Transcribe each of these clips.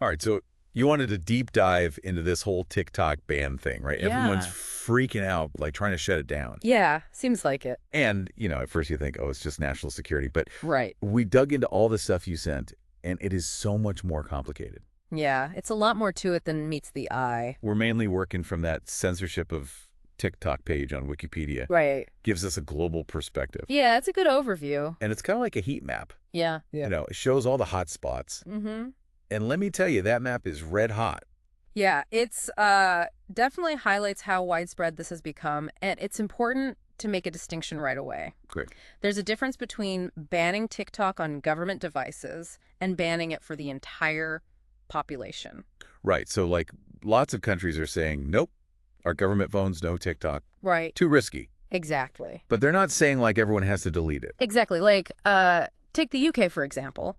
All right, so you wanted to deep dive into this whole TikTok ban thing, right? Everyone's Yeah. freaking out, like trying to shut it down. Yeah, seems like it. And, at first you think, oh, it's just national security. But Right. we dug into all the stuff you sent, and it is so much more complicated. Yeah, it's a lot more to it than meets the eye. We're mainly working from that censorship of TikTok page on Wikipedia. Right. Gives us a global perspective. Yeah, it's a good overview. And it's kind of like a heat map. Yeah. Yeah. It shows all the hot spots. Mm-hmm. And let me tell you, that map is red hot. Yeah, it's definitely highlights how widespread this has become, and it's important to make a distinction right away. Great. There's a difference between banning TikTok on government devices and banning it for the entire population. Right. So, like, lots of countries are saying, nope, our government phones, no TikTok. Right. Too risky. Exactly. But they're not saying, like, everyone has to delete it. Exactly. Like, take the UK, for example.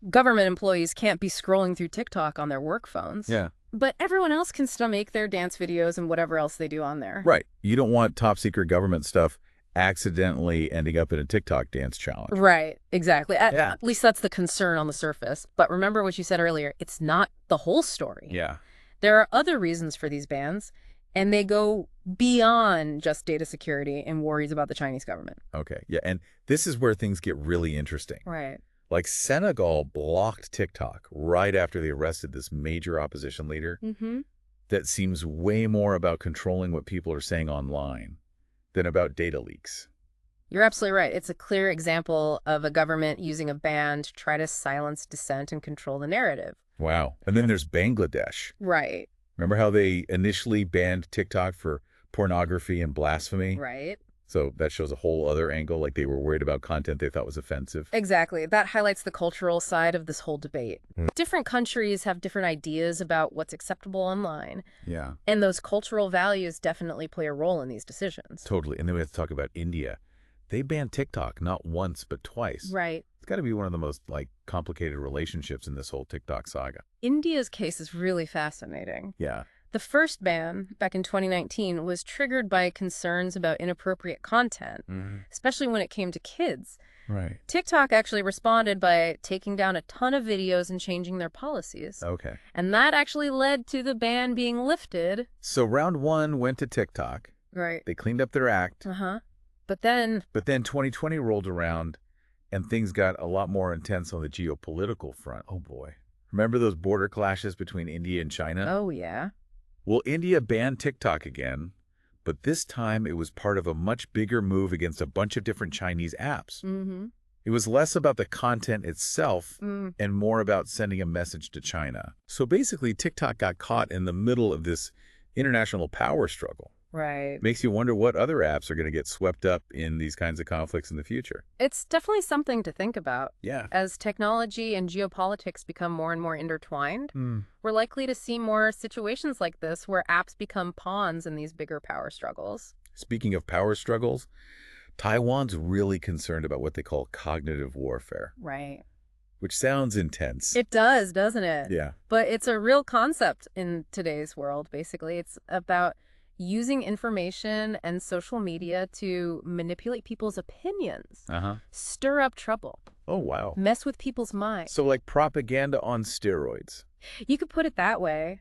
Government employees can't be scrolling through TikTok on their work phones. Yeah. But everyone else can still make their dance videos and whatever else they do on there. Right. You don't want top secret government stuff accidentally ending up in a TikTok dance challenge. Right. Exactly. Yeah. At least that's the concern on the surface. But remember what you said earlier. It's not the whole story. Yeah. There are other reasons for these bans, and they go beyond just data security and worries about the Chinese government. Okay. Yeah. And this is where things get really interesting. Right. Like, Senegal blocked TikTok right after they arrested this major opposition leader. Mm-hmm. That seems way more about controlling what people are saying online than about data leaks. You're absolutely right. It's a clear example of a government using a ban to try to silence dissent and control the narrative. Wow. And then there's Bangladesh. Right. Remember how they initially banned TikTok for pornography and blasphemy? Right. So that shows a whole other angle, like they were worried about content they thought was offensive. Exactly. That highlights the cultural side of this whole debate. Different countries have different ideas about what's acceptable online. Yeah. And those cultural values definitely play a role in these decisions. Totally. And then we have to talk about India. They banned TikTok not once, but twice. Right. It's got to be one of the most, complicated relationships in this whole TikTok saga. India's case is really fascinating. Yeah. The first ban, back in 2019, was triggered by concerns about inappropriate content, especially when it came to kids. Right. TikTok actually responded by taking down a ton of videos and changing their policies. Okay. And that actually led to the ban being lifted. So round one went to TikTok. Right. They cleaned up their act. Uh-huh. But then 2020 rolled around, and things got a lot more intense on the geopolitical front. Oh, boy. Remember those border clashes between India and China? Oh, yeah. Well, India banned TikTok again, but this time it was part of a much bigger move against a bunch of different Chinese apps. Mm-hmm. It was less about the content itself and more about sending a message to China. So basically, TikTok got caught in the middle of this international power struggle. Right. Makes you wonder what other apps are going to get swept up in these kinds of conflicts in the future. It's definitely something to think about. Yeah. As technology and geopolitics become more and more intertwined, we're likely to see more situations like this where apps become pawns in these bigger power struggles. Speaking of power struggles, Taiwan's really concerned about what they call cognitive warfare. Right. Which sounds intense. It does, doesn't it? Yeah. But it's a real concept in today's world, basically. It's about using information and social media to manipulate people's opinions, stir up trouble. Oh, wow. Mess with people's minds. So like propaganda on steroids. You could put it that way.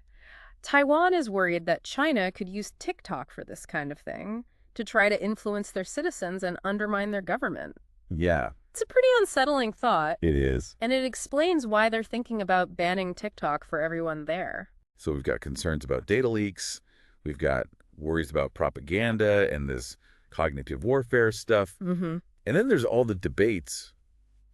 Taiwan is worried that China could use TikTok for this kind of thing to try to influence their citizens and undermine their government. Yeah. It's a pretty unsettling thought. It is. And it explains why they're thinking about banning TikTok for everyone there. So we've got concerns about data leaks. We've got worries about propaganda and this cognitive warfare stuff. And then there's all the debates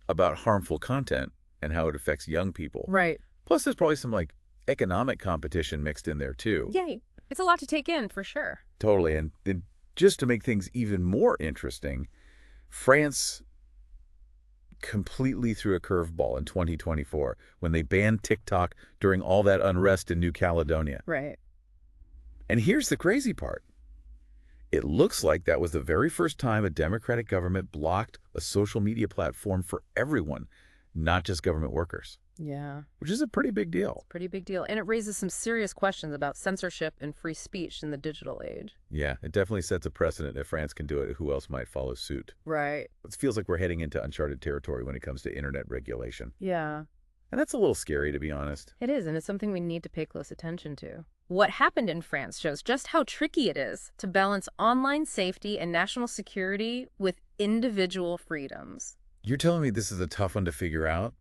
about harmful content and how it affects young people. Right. Plus, there's probably some economic competition mixed in there too. Yay. It's a lot to take in, for sure. Totally. And then just to make things even more interesting, France completely threw a curveball in 2024 when they banned TikTok during all that unrest in New Caledonia. Right. And here's the crazy part. It looks like that was the very first time a democratic government blocked a social media platform for everyone, not just government workers. Yeah. Which is a pretty big deal. Pretty big deal. And it raises some serious questions about censorship and free speech in the digital age. Yeah, it definitely sets a precedent. If France can do it, who else might follow suit? Right. It feels like we're heading into uncharted territory when it comes to internet regulation. Yeah. And that's a little scary, to be honest. It is, and it's something we need to pay close attention to. What happened in France shows just how tricky it is to balance online safety and national security with individual freedoms. You're telling me this is a tough one to figure out?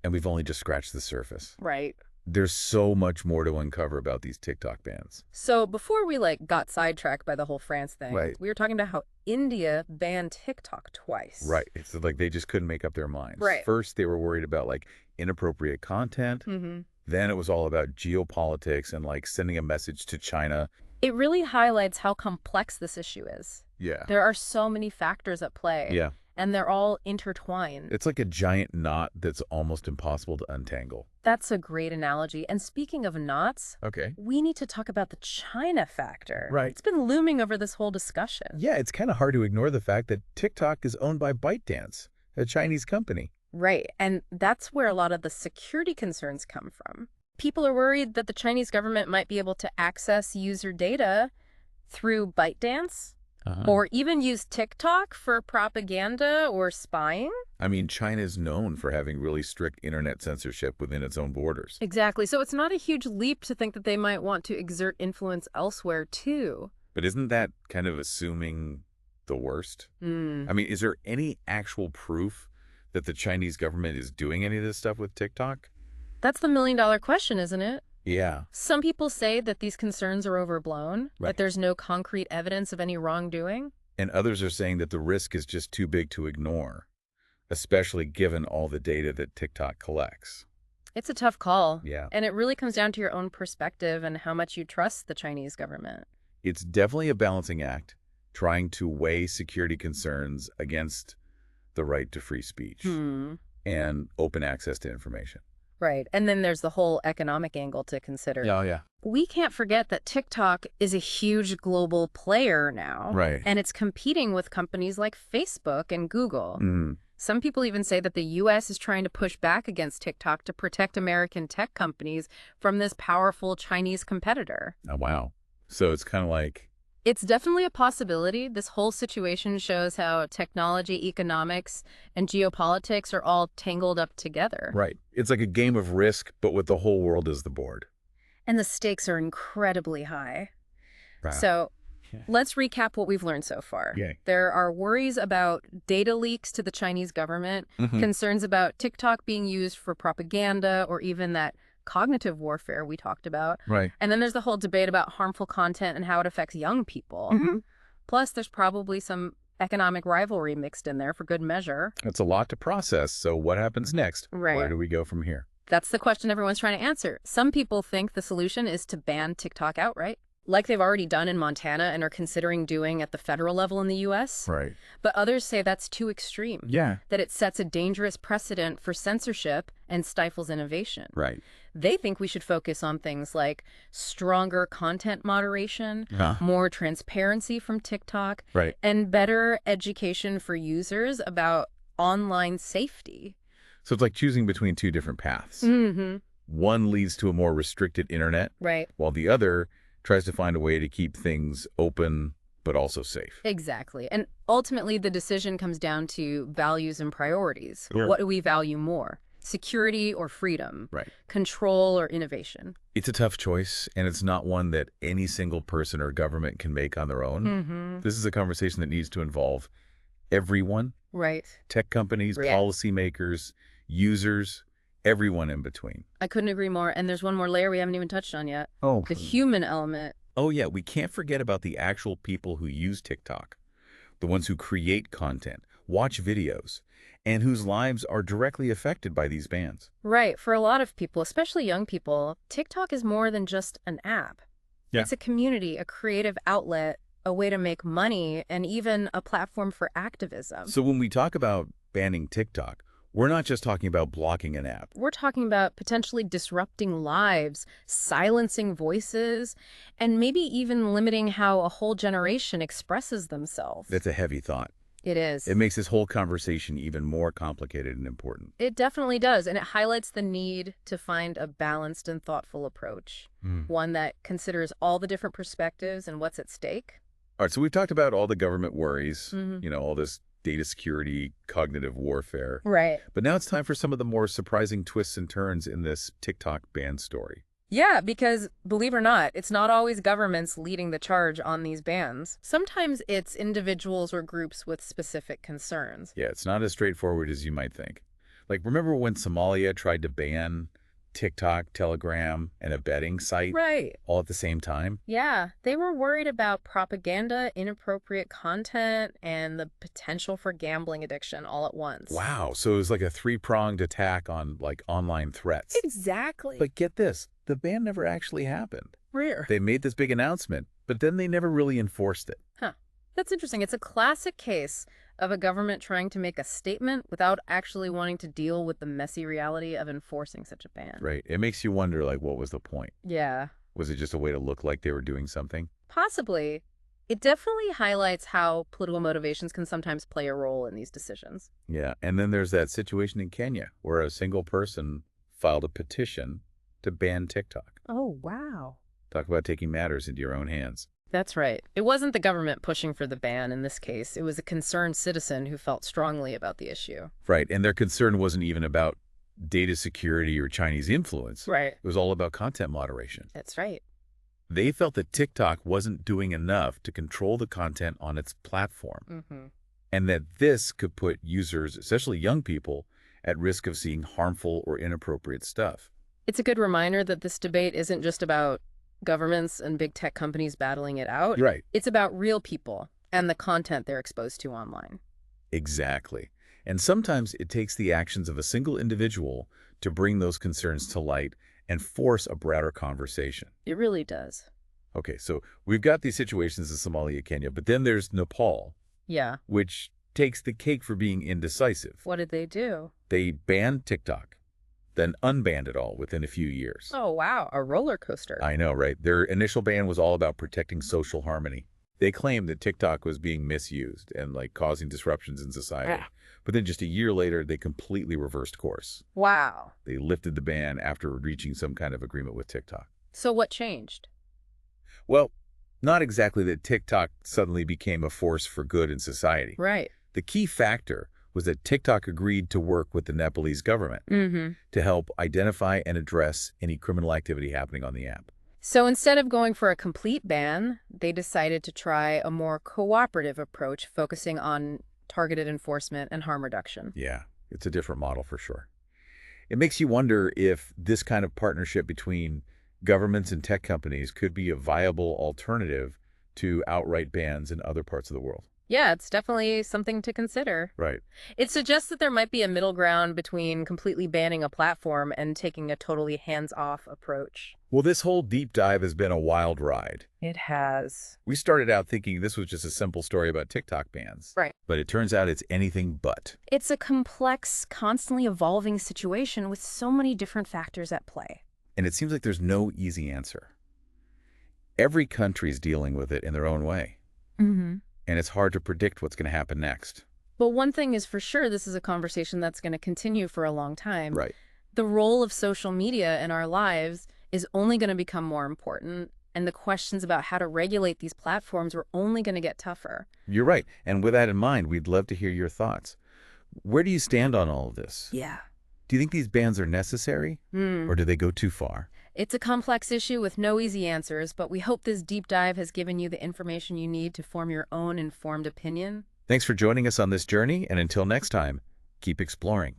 And we've only just scratched the surface. Right. There's so much more to uncover about these TikTok bans. So before we got sidetracked by the whole France thing, right. we were talking about how India banned TikTok twice. Right. It's like they just couldn't make up their minds. Right. First, they were worried about inappropriate content. Then it was all about geopolitics and sending a message to China. It really highlights how complex this issue is. Yeah. There are so many factors at play. Yeah. And they're all intertwined. It's like a giant knot that's almost impossible to untangle. That's a great analogy. And speaking of knots, we need to talk about the China factor. Right. It's been looming over this whole discussion. Yeah, it's kind of hard to ignore the fact that TikTok is owned by ByteDance, a Chinese company. Right. And that's where a lot of the security concerns come from. People are worried that the Chinese government might be able to access user data through ByteDance. Or even use TikTok for propaganda or spying? I mean, China is known for having really strict internet censorship within its own borders. Exactly. So it's not a huge leap to think that they might want to exert influence elsewhere, too. But isn't that kind of assuming the worst? I mean, is there any actual proof that the Chinese government is doing any of this stuff with TikTok? That's the million-dollar question, isn't it? Yeah. Some people say that these concerns are overblown, that there's no concrete evidence of any wrongdoing. And others are saying that the risk is just too big to ignore, especially given all the data that TikTok collects. It's a tough call. Yeah. And it really comes down to your own perspective and how much you trust the Chinese government. It's definitely a balancing act, trying to weigh security concerns against the right to free speech and open access to information. Right. And then there's the whole economic angle to consider. Oh, yeah. We can't forget that TikTok is a huge global player now. Right. And it's competing with companies like Facebook and Google. Some people even say that the U.S. is trying to push back against TikTok to protect American tech companies from this powerful Chinese competitor. Oh, wow. So it's kind of like... It's definitely a possibility. This whole situation shows how technology, economics, and geopolitics are all tangled up together. Right. It's like a game of Risk, but with the whole world as the board. And the stakes are incredibly high. Wow. So let's recap what we've learned so far. Yeah. There are worries about data leaks to the Chinese government, concerns about TikTok being used for propaganda, or even that cognitive warfare we talked about. Right. And then there's the whole debate about harmful content and how it affects young people. Plus, there's probably some economic rivalry mixed in there for good measure. It's a lot to process. So what happens next? Right. Where do we go from here? That's the question everyone's trying to answer. Some people think the solution is to ban TikTok outright, like they've already done in Montana and are considering doing at the federal level in the U.S. Right. But others say that's too extreme. Yeah. That it sets a dangerous precedent for censorship and stifles innovation. Right. They think we should focus on things like stronger content moderation, more transparency from TikTok, and better education for users about online safety. So it's like choosing between two different paths. One leads to a more restricted internet, while the other tries to find a way to keep things open but also safe. Exactly. And ultimately, the decision comes down to values and priorities. Yeah. What do we value more? Security or freedom? Right. Control or innovation? It's a tough choice, and it's not one that any single person or government can make on their own. This is a conversation that needs to involve everyone. Right. Tech companies, policymakers, users, everyone in between. I couldn't agree more. And there's one more layer we haven't even touched on yet. Oh. The human element. Oh, yeah. We can't forget about the actual people who use TikTok, the ones who create content, watch videos, and whose lives are directly affected by these bans. Right. For a lot of people, especially young people, TikTok is more than just an app. Yeah. It's a community, a creative outlet, a way to make money, and even a platform for activism. So when we talk about banning TikTok, we're not just talking about blocking an app. We're talking about potentially disrupting lives, silencing voices, and maybe even limiting how a whole generation expresses themselves. That's a heavy thought. It is. It makes this whole conversation even more complicated and important. It definitely does, and it highlights the need to find a balanced and thoughtful approach, one that considers all the different perspectives and what's at stake. All right, so we've talked about all the government worries, all this data security, cognitive warfare. Right. But now it's time for some of the more surprising twists and turns in this TikTok ban story. Yeah, because believe it or not, it's not always governments leading the charge on these bans. Sometimes it's individuals or groups with specific concerns. Yeah, it's not as straightforward as you might think. Like, remember when Somalia tried to ban TikTok, Telegram, and a betting site Right. all at the same time? Yeah, they were worried about propaganda, inappropriate content, and the potential for gambling addiction all at once. Wow, so it was like a three-pronged attack on, like, online threats. Exactly. But get this, the ban never actually happened. Rare. They made this big announcement, but then they never really enforced it. Huh. That's interesting. It's a classic case of a government trying to make a statement without actually wanting to deal with the messy reality of enforcing such a ban. Right. It makes you wonder, like, what was the point? Yeah. Was it just a way to look like they were doing something? Possibly. It definitely highlights how political motivations can sometimes play a role in these decisions. Yeah. And then there's that situation in Kenya where a single person filed a petition to ban TikTok. Oh, wow. Talk about taking matters into your own hands. That's right. It wasn't the government pushing for the ban in this case. It was a concerned citizen who felt strongly about the issue. Right. And their concern wasn't even about data security or Chinese influence. Right. It was all about content moderation. That's right. They felt that TikTok wasn't doing enough to control the content on its platform, Mm-hmm. and that this could put users, especially young people, at risk of seeing harmful or inappropriate stuff. It's a good reminder that this debate isn't just about governments and big tech companies battling it out. Right. It's about real people and the content they're exposed to online. Exactly. And sometimes it takes the actions of a single individual to bring those concerns to light and force a broader conversation. It really does. Okay, so we've got these situations in Somalia, Kenya, but then there's Nepal, Yeah. which takes the cake for being indecisive. What did they do? They banned TikTok, then unbanned it all within a few years. Oh, wow. A roller coaster. I know, right? Their initial ban was all about protecting social harmony. They claimed that TikTok was being misused and like causing disruptions in society. Ah. But then just a year later, they completely reversed course. Wow. They lifted the ban after reaching some kind of agreement with TikTok. So what changed? Well, not exactly that TikTok suddenly became a force for good in society. Right. The key factor was that TikTok agreed to work with the Nepalese government to help identify and address any criminal activity happening on the app. So instead of going for a complete ban, they decided to try a more cooperative approach focusing on targeted enforcement and harm reduction. Yeah, it's a different model for sure. It makes you wonder if this kind of partnership between governments and tech companies could be a viable alternative to outright bans in other parts of the world. Yeah, it's definitely something to consider. Right. It suggests that there might be a middle ground between completely banning a platform and taking a totally hands-off approach. Well, this whole deep dive has been a wild ride. It has. We started out thinking this was just a simple story about TikTok bans. Right. But it turns out it's anything but. It's a complex, constantly evolving situation with so many different factors at play. And it seems like there's no easy answer. Every country's dealing with it in their own way. Mm-hmm. And it's hard to predict what's going to happen next. But one thing is for sure, this is a conversation that's going to continue for a long time. Right. The role of social media in our lives is only going to become more important, and the questions about how to regulate these platforms are only going to get tougher. You're right. And with that in mind, we'd love to hear your thoughts. Where do you stand on all of this? Yeah. Do you think these bans are necessary? Or do they go too far? It's a complex issue with no easy answers, but we hope this deep dive has given you the information you need to form your own informed opinion. Thanks for joining us on this journey, and until next time, keep exploring.